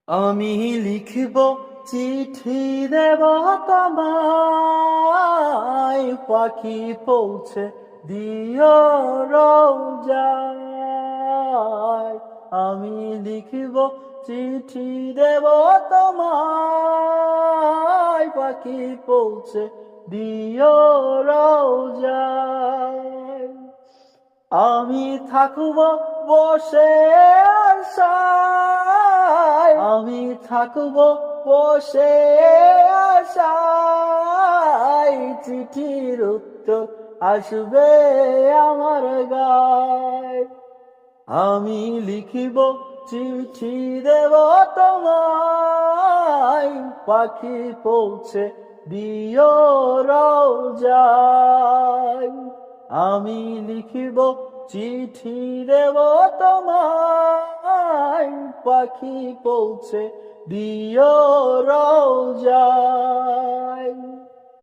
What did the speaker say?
আমি লিখব চিঠি দেব তোমায়, পাখি পৌঁছে দিও রোজায়। আমি লিখব চিঠি দেব তোমায়, পাখি পৌঁছে দিও রোজায়। আমি থাকব বসে আশায়, আমি থাকব বসে আশায়, চিঠির উত্তর আসবে আমার গায়। আমি লিখিব চিঠি দেব তোমায়, পাখি পৌঁছে দিও রোজায়। আমি লিখিব চিঠি দেব তোমায়, পাখি পৌঁছে দিও রোজায়।